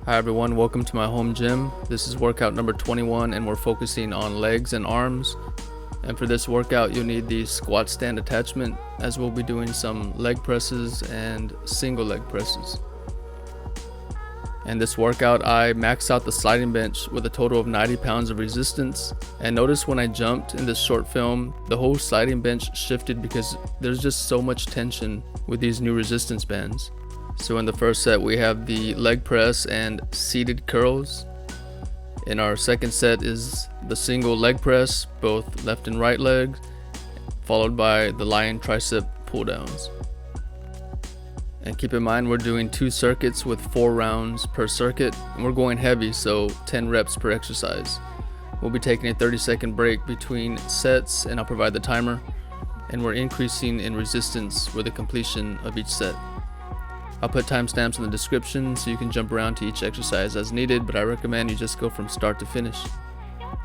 Hi everyone, welcome to my home gym. This is workout number 21 and we're focusing on legs and arms. And for this workout you'll need the squat stand attachment, as we'll be doing some leg presses and single leg presses. And this workout I maxed out the sliding bench with a total of 90 pounds of resistance. And notice when I jumped in this short film, the whole sliding bench shifted because there's just so much tension with these new resistance bands. So in the first set we have the leg press and seated curls. In our second set is the single leg press, both left and right legs, followed by the lion tricep pull downs. And keep in mind we're doing 2 circuits with 4 rounds per circuit, and we're going heavy, so 10 reps per exercise. We'll be taking a 30-second break between sets and I'll provide the timer, and we're increasing in resistance with the completion of each set. I'll put timestamps in the description so you can jump around to each exercise as needed, but I recommend you just go from start to finish.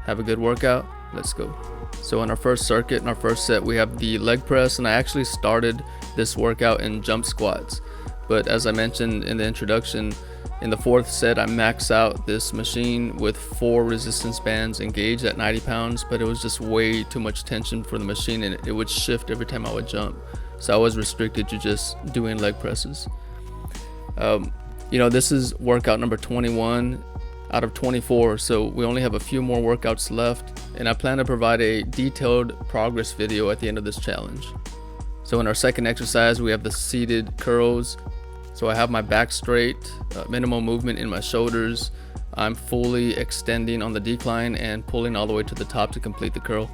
Have a good workout, let's go. So in our first circuit, in our first set, we have the leg press, and I actually started this workout in jump squats. But as I mentioned in the introduction, in the 4th set I maxed out this machine with 4 resistance bands engaged at 90 pounds, but it was just way too much tension for the machine and it would shift every time I would jump. So I was restricted to just doing leg presses. This is workout number 21 out of 24, so we only have a few more workouts left, and I plan to provide a detailed progress video at the end of this challenge. So in our second exercise we have the seated curls. So I have my back straight, minimal movement in my shoulders. I'm fully extending on the decline and pulling all the way to the top to complete the curl.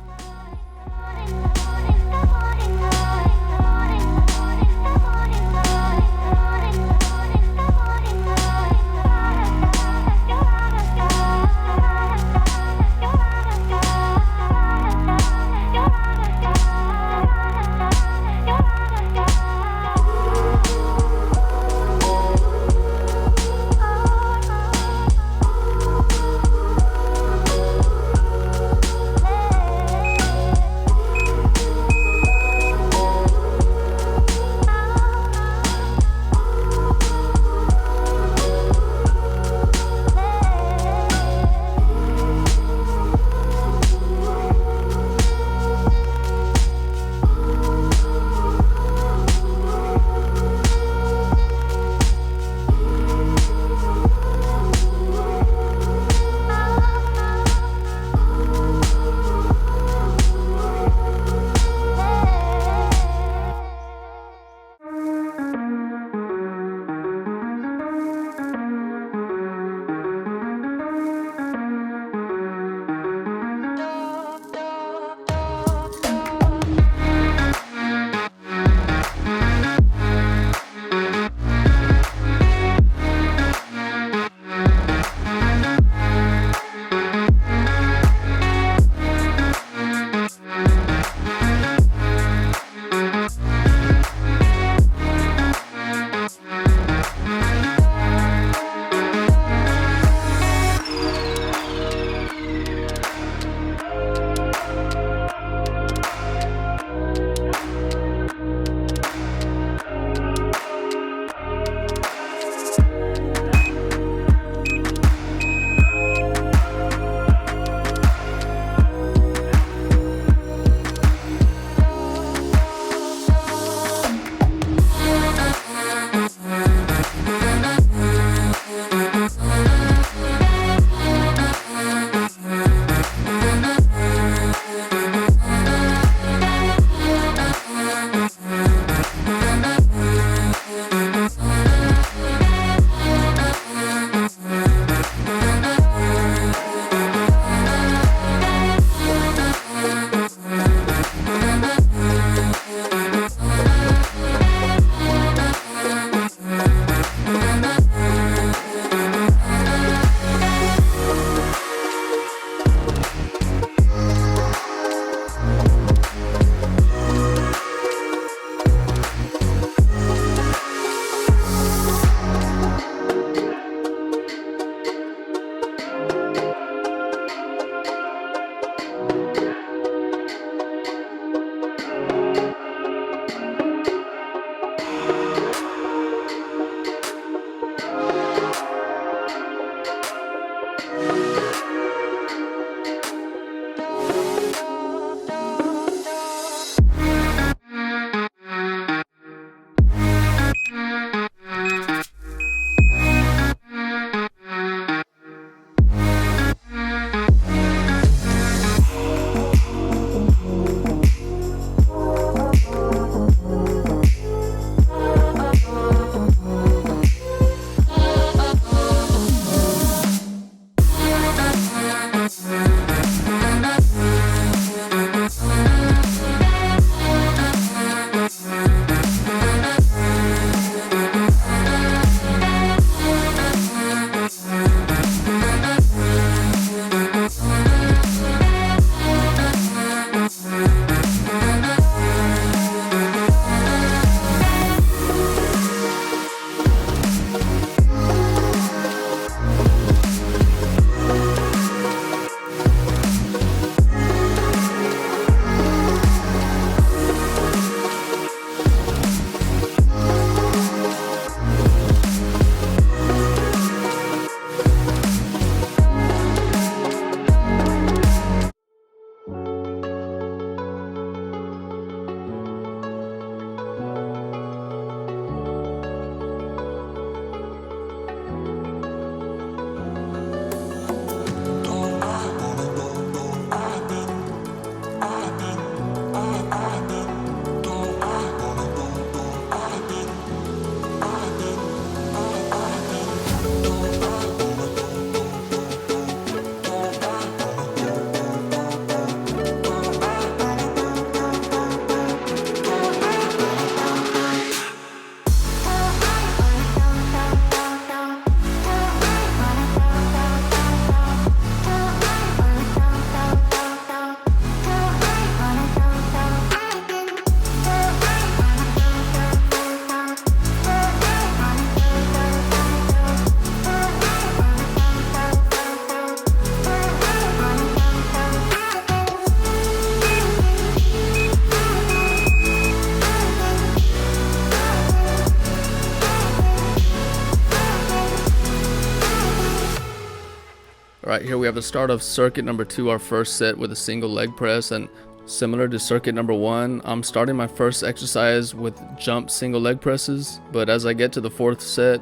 Alright, here we have the start of circuit number 2, our first set with a single leg press, and similar to circuit number 1, I'm starting my first exercise with jump single leg presses, but as I get to the 4th set,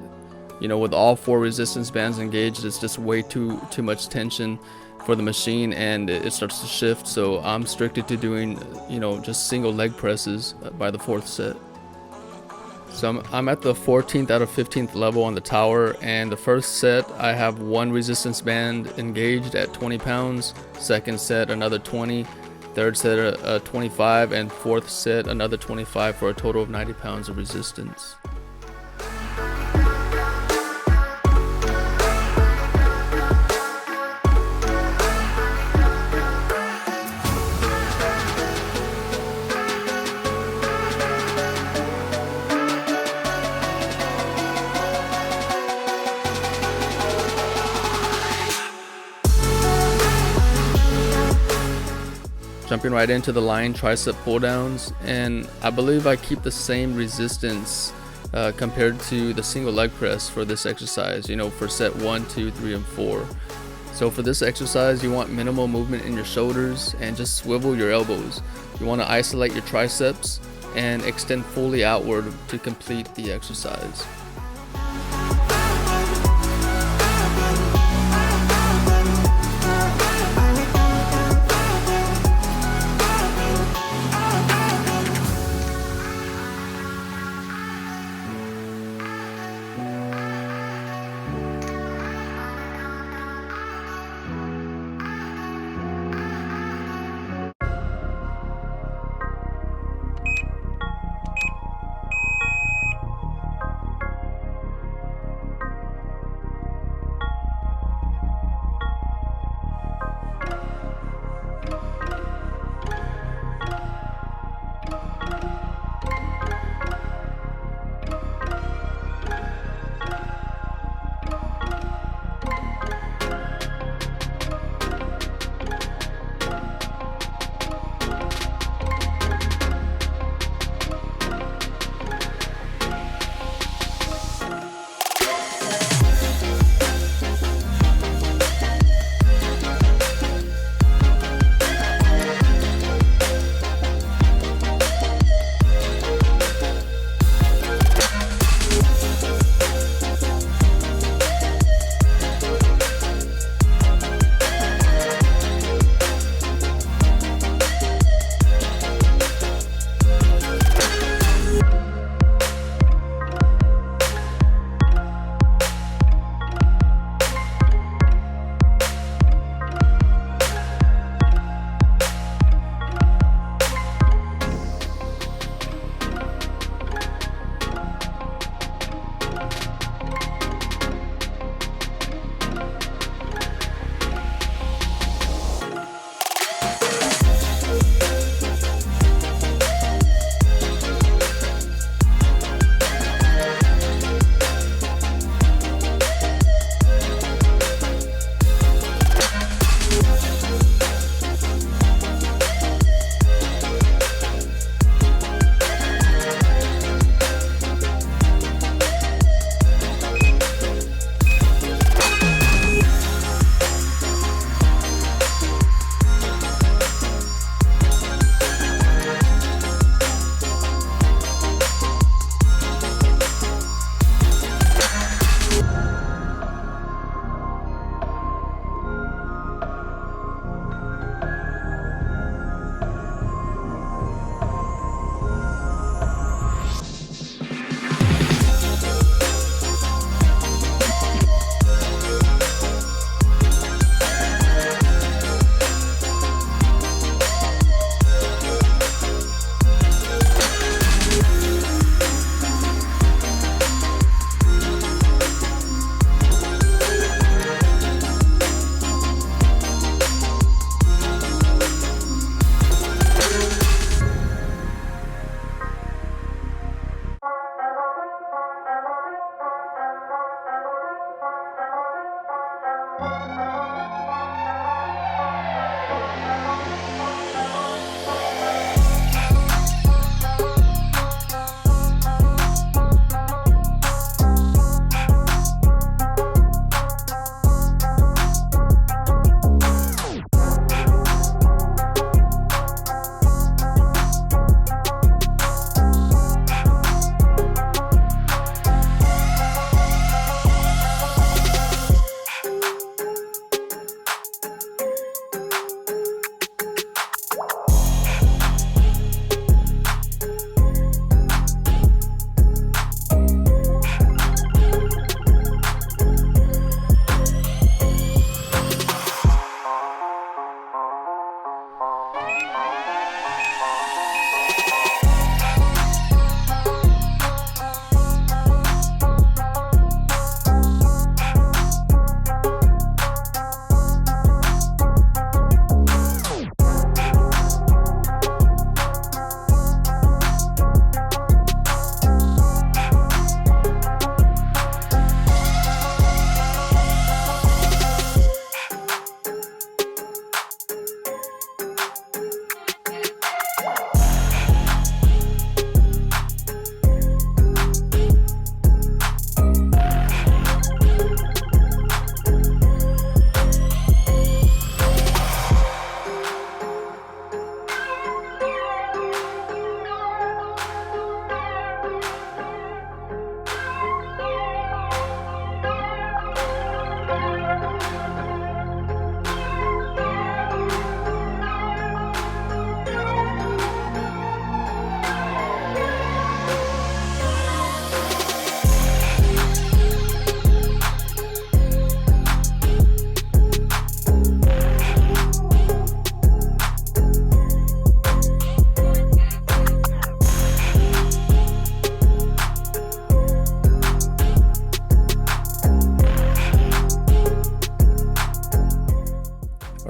you know, with all 4 resistance bands engaged, it's just way too much tension for the machine, and it starts to shift, so I'm stricted to doing, you know, just single leg presses by the 4th set. So I'm at the 14th out of 15th level on the tower, and the first set I have 1 resistance band engaged at 20 pounds, second set another 20, third set 25, and 4th set another 25 for a total of 90 pounds of resistance. Jumping right into the line tricep pull downs, and I believe I keep the same resistance compared to the single leg press for this exercise, you know, for set 1, 2, 3, and 4. So for this exercise, you want minimal movement in your shoulders and just swivel your elbows. You want to isolate your triceps and extend fully outward to complete the exercise.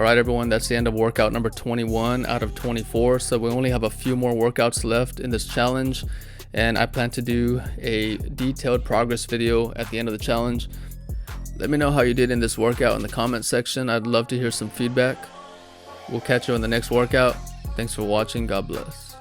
Alright everyone, that's the end of workout number 21 out of 24. So we only have a few more workouts left in this challenge, and I plan to do a detailed progress video at the end of the challenge. Let me know how you did in this workout in the comment section. I'd love to hear some feedback. We'll catch you on the next workout. Thanks for watching. God bless.